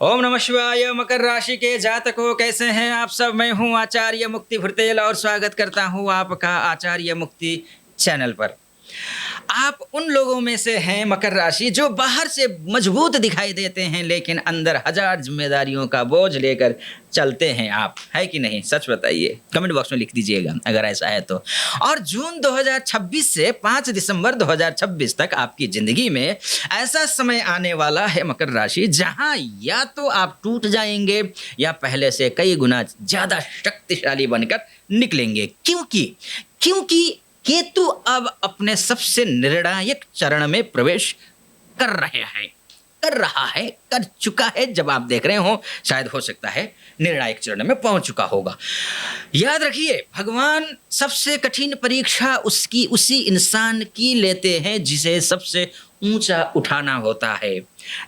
ओम नमः शिवाय। मकर राशि के जातकों, कैसे हैं आप सब? मैं हूं आचार्य मुक्ति भुर्तेल और स्वागत करता हूं आपका आचार्य मुक्ति चैनल पर। आप उन लोगों में से हैं मकर राशि जो बाहर से मजबूत दिखाई देते हैं लेकिन अंदर हजार जिम्मेदारियों का बोझ लेकर चलते हैं। आप है कि नहीं? सच बताइए, कमेंट बॉक्स में लिख दीजिएगा अगर ऐसा है तो। और जून 2026 से 5 दिसंबर 2026 तक आपकी जिंदगी में ऐसा समय आने वाला है मकर राशि, जहां या तो आप टूट जाएंगे या पहले से कई गुना ज्यादा शक्तिशाली बनकर निकलेंगे। क्योंकि केतु अब अपने सबसे निर्णायक चरण में प्रवेश कर रहा है, कर चुका है। जब आप देख रहे हो शायद हो सकता है निर्णायक चरण में पहुंच चुका होगा। याद रखिए, भगवान सबसे कठिन परीक्षा उसी इंसान की लेते हैं जिसे सबसे ऊंचा उठाना होता है।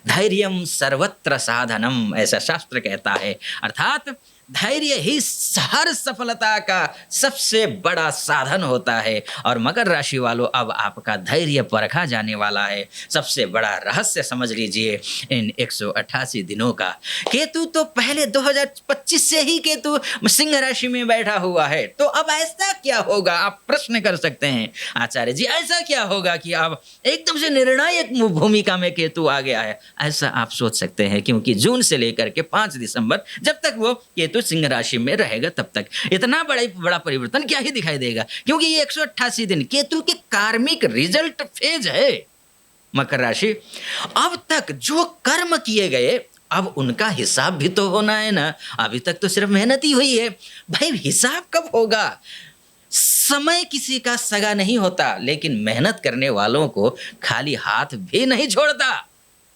धैर्यम सर्वत्र साधनम, ऐसा शास्त्र कहता है। अर्थात धैर्य ही हर सफलता का सबसे बड़ा साधन होता है। और मकर राशि वालों, अब आपका धैर्य परखा जाने वाला है। सबसे बड़ा रहस्य समझ लीजिए इन 188 दिनों का। केतु तो पहले 2025 से ही केतु सिंह राशि में बैठा हुआ है। तो अब ऐसा क्या होगा, आप प्रश्न कर सकते हैं, आचार्य जी ऐसा क्या होगा कि अब एकदम से निर्णायक भूमिका में केतु आ गया है? ऐसा आप सोच सकते हैं, क्योंकि जून से लेकर के 5 दिसंबर जब तक वो केतु सिंह राशि में रहेगा तब तक इतना बड़ा परिवर्तन क्या ही दिखाई देगा, क्योंकि ये 188 दिन केतु के कार्मिक रिजल्ट फेज है। मकर राशि, अब तक जो कर्म किए गए अब उनका हिसाब भी तो होना है ना। अभी तक तो सिर्फ मेहनत ही हुई है भाई, हिसाब कब होगा? समय किसी का सगा नहीं होता, लेकिन मेहनत करने वालों को खाली हाथ भी नहीं छोड़ता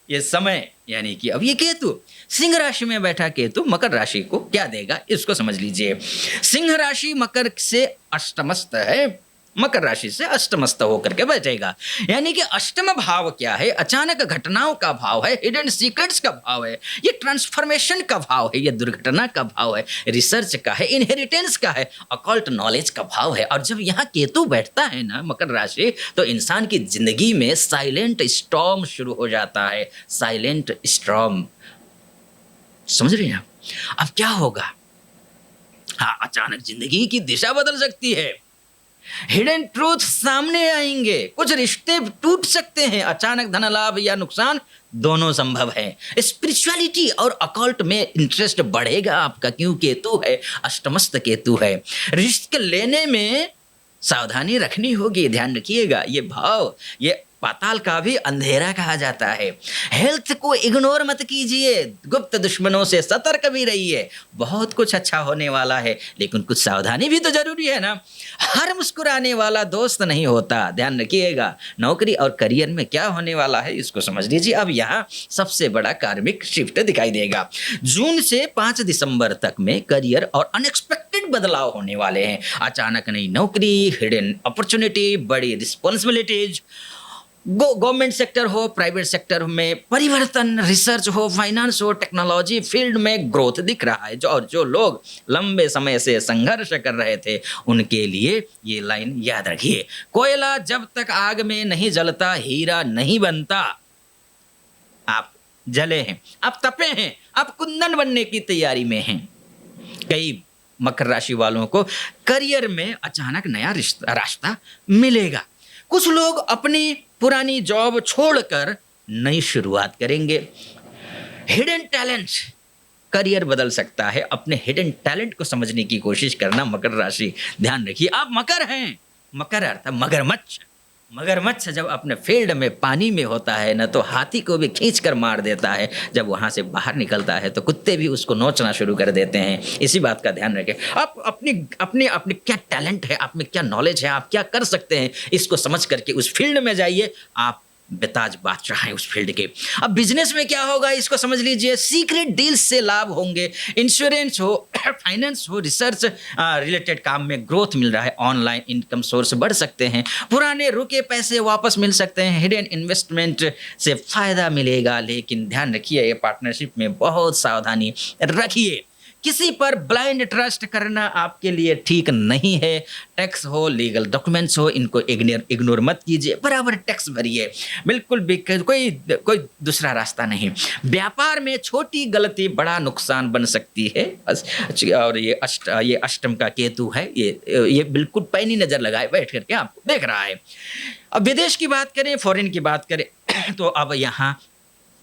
ये समय। यानी कि अब ये केतु सिंह राशि में बैठा केतु मकर राशि को क्या देगा, इसको समझ लीजिए। सिंह राशि मकर से अष्टमस्त है, मकर राशि से अष्टमस्त होकर के बैठेगा। यानी कि अष्टम भाव क्या है? अचानक घटनाओं का भाव है, हिडन सीक्रेट्स का भाव है, ये ट्रांसफॉर्मेशन का भाव है, ये दुर्घटना का भाव है, रिसर्च का है, इनहेरिटेंस का है, अकल्ट नॉलेज का भाव है। और जब यहाँ केतु बैठता है ना मकर राशि, तो इंसान की जिंदगी में साइलेंट स्टॉर्म शुरू हो जाता है। साइलेंट स्टॉर्म, समझ रहे हैं आप? अब क्या होगा? हाँ, अचानक जिंदगी की दिशा बदल सकती है, हिडन ट्रूथ सामने आएंगे, कुछ रिश्ते टूट सकते हैं, अचानक धन लाभ या नुकसान दोनों संभव है। स्पिरिचुअलिटी और अकल्ट में इंटरेस्ट बढ़ेगा आपका, क्यों केतु है, अष्टमस्त केतु है। रिस्क लेने में सावधानी रखनी होगी, ध्यान रखिएगा। ये भाव, ये पाताल का भी अंधेरा कहा जाता है। हेल्थ को इग्नोर मत कीजिए, गुप्त दुश्मनों से सतर्क भी रहिए। बहुत कुछ अच्छा होने वाला है, लेकिन कुछ सावधानी भी तो जरूरी है ना। हर मुस्कुराने वाला दोस्त नहीं होता, ध्यान रखिएगा। नौकरी और करियर में क्या होने वाला है इसको समझ लीजिए। अब यहाँ सबसे बड़ा कार्मिक शिफ्ट दिखाई देगा। जून से 5 दिसंबर तक में करियर और अनएक्सपेक्टेड बदलाव होने वाले हैं। अचानक नई नौकरी, हिडन अपॉर्चुनिटी, बड़ी रिस्पॉन्सिबिलिटीज, गवर्नमेंट सेक्टर हो, प्राइवेट सेक्टर में परिवर्तन, रिसर्च हो, फाइनेंस हो, टेक्नोलॉजी फील्ड में ग्रोथ दिख रहा है। जो लोग लंबे समय से संघर्ष कर रहे थे उनके लिए ये लाइन याद रखिए। कोयला जब तक आग में नहीं जलता हीरा नहीं बनता। आप जले हैं, आप तपे हैं, आप कुंदन बनने की तैयारी में हैं। कई मकर राशि वालों को करियर में अचानक नया रास्ता मिलेगा। कुछ लोग अपनी पुरानी जॉब छोड़कर नई शुरुआत करेंगे। हिडन टैलेंट, करियर बदल सकता है। अपने हिडन टैलेंट को समझने की कोशिश करना मकर राशि, ध्यान रखिए। आप मकर हैं, मकर अर्थात मगरमच्छ। मगरमच्छ जब अपने फील्ड में पानी में होता है ना, तो हाथी को भी खींच कर मार देता है। जब वहाँ से बाहर निकलता है तो कुत्ते भी उसको नोचना शुरू कर देते हैं। इसी बात का ध्यान रखें। आप अपनी क्या टैलेंट है, आप में क्या नॉलेज है, आप क्या कर सकते हैं, इसको समझ करके उस फील्ड में जाइए। आप बेताज बादशाह हैं उस फील्ड के। अब बिजनेस में क्या होगा इसको समझ लीजिए। सीक्रेट डील्स से लाभ होंगे, इंश्योरेंस हो, फाइनेंस हो, रिसर्च रिलेटेड काम में ग्रोथ मिल रहा है, ऑनलाइन इनकम सोर्स बढ़ सकते हैं, पुराने रुके पैसे वापस मिल सकते हैं, हिडन इन्वेस्टमेंट से फायदा मिलेगा। लेकिन ध्यान रखिए, ये पार्टनरशिप में बहुत सावधानी रखिए, किसी पर ब्लाइंड ट्रस्ट करना आपके लिए ठीक नहीं है। टैक्स हो, लीगल डॉक्यूमेंट्स हो, इनको इग्नोर मत कीजिए, बराबर टैक्स भरिए, बिल्कुल भी कोई दूसरा रास्ता नहीं। व्यापार में छोटी गलती बड़ा नुकसान बन सकती है। और ये अष्टम का केतु है, ये बिल्कुल पैनी नज़र लगाए बैठ करके आपको देख रहा है। अब विदेश की बात करें, फॉरेन की बात करें तो अब यहाँ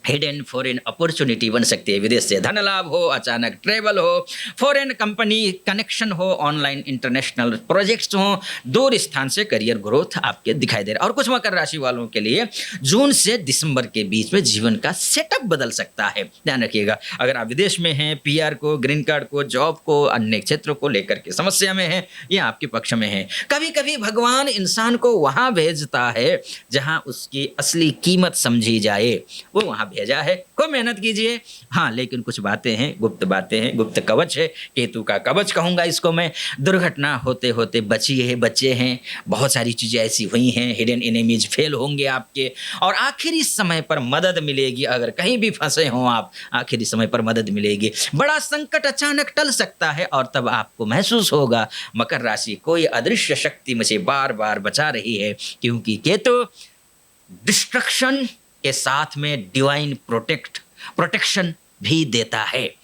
हिडन फॉरेन अपॉर्चुनिटी बन सकती है। विदेश से धन लाभ हो, अचानक ट्रेवल हो, फॉरेन कंपनी कनेक्शन हो, ऑनलाइन इंटरनेशनल प्रोजेक्ट्स हो, दूर स्थान से करियर ग्रोथ आपके दिखाई दे रहा है। और कुछ मकर राशि वालों के लिए जून से दिसंबर के बीच में जीवन का सेटअप बदल सकता है, ध्यान रखिएगा। अगर आप विदेश में हैं, पीआर को, ग्रीन कार्ड को, जॉब को, अन्य क्षेत्रों को लेकर के समस्या में हैं, ये आपके पक्ष में है। कभी कभी भगवान इंसान को वहाँ भेजता है जहाँ उसकी असली कीमत समझी जाए, वो वहाँ भेजा है। खूब मेहनत कीजिए। हाँ, लेकिन कुछ बातें हैं, गुप्त बातें हैं, गुप्त कवच है, केतु का कवच कहूँगा इसको मैं। दुर्घटना होते होते बचे हैं, बहुत सारी चीज़ें ऐसी हुई हैं, हिडन एनिमीज फेल होंगे आपके, और आखिरी समय पर मदद मिलेगी। अगर कहीं भी फंसे हों आप, आखिरी समय पर मदद मिलेगी। बड़ा संकट अचानक टल सकता है और तब आपको महसूस होगा मकर राशि, कोई अदृश्य शक्ति मुझे बार बार बचा रही है, क्योंकि केतु डिस्ट्रक्शन के साथ में डिवाइन प्रोटेक्शन भी देता है।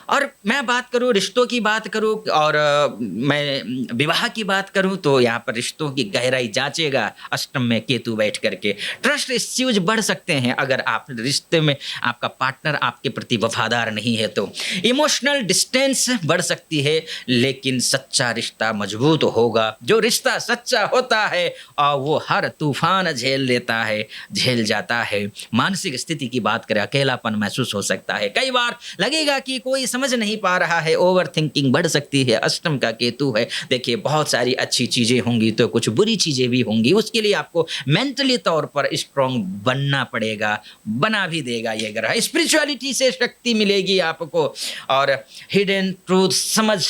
और मैं बात करूँ, रिश्तों की बात करूँ और मैं विवाह की बात करूँ तो यहाँ पर रिश्तों की गहराई जांचेगा अष्टम में केतु बैठ करके। ट्रस्ट इश्यूज बढ़ सकते हैं अगर आप रिश्ते में आपका पार्टनर आपके प्रति वफादार नहीं है तो। इमोशनल डिस्टेंस बढ़ सकती है, लेकिन सच्चा रिश्ता मजबूत होगा। जो रिश्ता सच्चा होता है और वो हर तूफान झेल जाता है। मानसिक स्थिति की बात करें, अकेलापन महसूस हो सकता है, कई बार लगेगा कि कोई समझ नहीं पा रहा है, ओवर थिंकिंग बढ़ सकती है। अष्टम का केतु है, देखिए बहुत सारी अच्छी चीज़ें होंगी तो कुछ बुरी चीज़ें भी होंगी, उसके लिए आपको मेंटली तौर पर स्ट्रॉन्ग बनना पड़ेगा, बना भी देगा ये ग्रह। स्पिरिचुअलिटी से शक्ति मिलेगी आपको और हिडन ट्रूथ समझ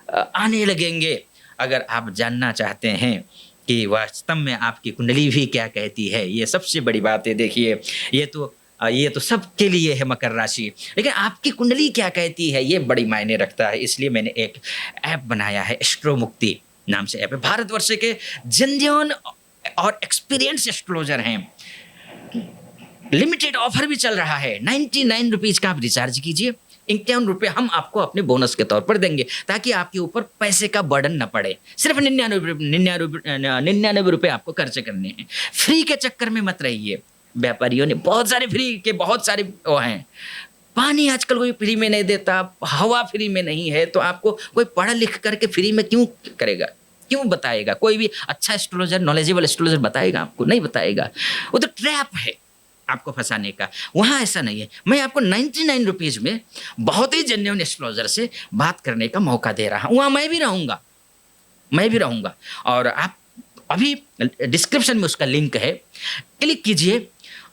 आने लगेंगे। अगर आप जानना चाहते हैं कि वास्तव में आपकी कुंडली भी क्या कहती है, ये सबसे बड़ी बात है। देखिए ये तो सबके लिए है मकर राशि, लेकिन आपकी कुंडली क्या कहती है ये बड़ी मायने रखता है। इसलिए मैंने एक ऐप बनाया है, एस्ट्रो मुक्ति नाम से ऐप है। भारतवर्ष के जेन्युइन और एक्सपीरियंस एस्ट्रोलॉजर हैं। लिमिटेड ऑफर भी चल रहा है, 99 रुपीज़ का आप रिचार्ज कीजिए, 51 रुपये हम आपको अपने बोनस के तौर पर देंगे, ताकि आपके ऊपर पैसे का बर्डन न पड़े। सिर्फ 99 रुपये आपको खर्च करने हैं। फ्री के चक्कर में मत रहिए। व्यापारियों ने बहुत सारे फ्री के बहुत सारे वो हैं। पानी आजकल कोई फ्री में नहीं देता, हवा फ्री में नहीं है, तो आपको कोई पढ़ा लिख करके फ्री में क्यों करेगा, क्यों बताएगा? कोई भी अच्छा एस्ट्रोलॉजर, नॉलेजेबल एस्ट्रोलॉजर बताएगा आपको? नहीं बताएगा। वो तो ट्रैप है आपको फंसाने का। वहाँ ऐसा नहीं है। मैं आपको 99 रुपीज़ में बहुत ही जेन्युइन एस्ट्रोलॉजर से बात करने का मौका दे रहा हूँ। वहाँ मैं भी रहूँगा और आप अभी डिस्क्रिप्शन में उसका लिंक है, क्लिक कीजिए,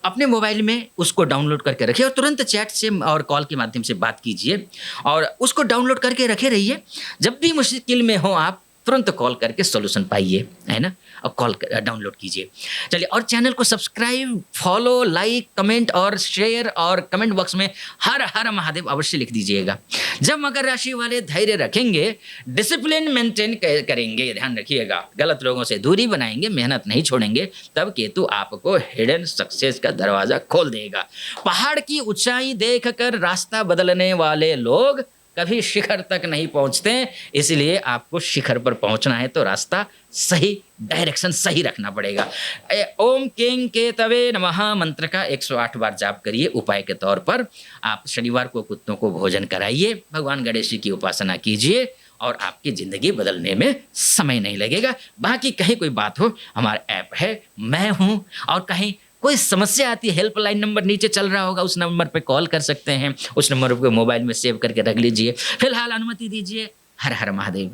अपने मोबाइल में उसको डाउनलोड करके रखिए और तुरंत चैट से और कॉल के माध्यम से बात कीजिए और उसको डाउनलोड करके रखे रहिए। जब भी मुश्किल में हो आप तुरंत कॉल करके सॉल्यूशन पाइए, है ना, और कॉल डाउनलोड कीजिए। चलिए, और चैनल को सब्सक्राइब, फॉलो, लाइक, कमेंट और शेयर, और कमेंट बॉक्स में हर हर महादेव अवश्य लिख दीजिएगा। जब मकर राशि वाले धैर्य रखेंगे, डिसिप्लिन मेंटेन करेंगे, ध्यान रखिएगा, गलत लोगों से दूरी बनाएंगे, मेहनत नहीं छोड़ेंगे, तब केतु आपको हिडन सक्सेस का दरवाजा खोल देगा। पहाड़ की ऊंचाई देखकर रास्ता बदलने वाले लोग कभी शिखर तक नहीं पहुंचते, इसलिए आपको शिखर पर पहुंचना है तो रास्ता सही, डायरेक्शन सही रखना पड़ेगा। ओम कें केतवे नमः मंत्र का 108 बार जाप करिए उपाय के तौर पर। आप शनिवार को कुत्तों को भोजन कराइए, भगवान गणेश जी की उपासना कीजिए और आपकी ज़िंदगी बदलने में समय नहीं लगेगा। बाकी कहीं कोई बात हो, हमारा ऐप है, मैं हूँ, और कहीं कोई समस्या आती है, हेल्पलाइन नंबर नीचे चल रहा होगा, उस नंबर पे कॉल कर सकते हैं। उस नंबर को मोबाइल में सेव करके रख लीजिए। फिलहाल अनुमति दीजिए। हर हर महादेव।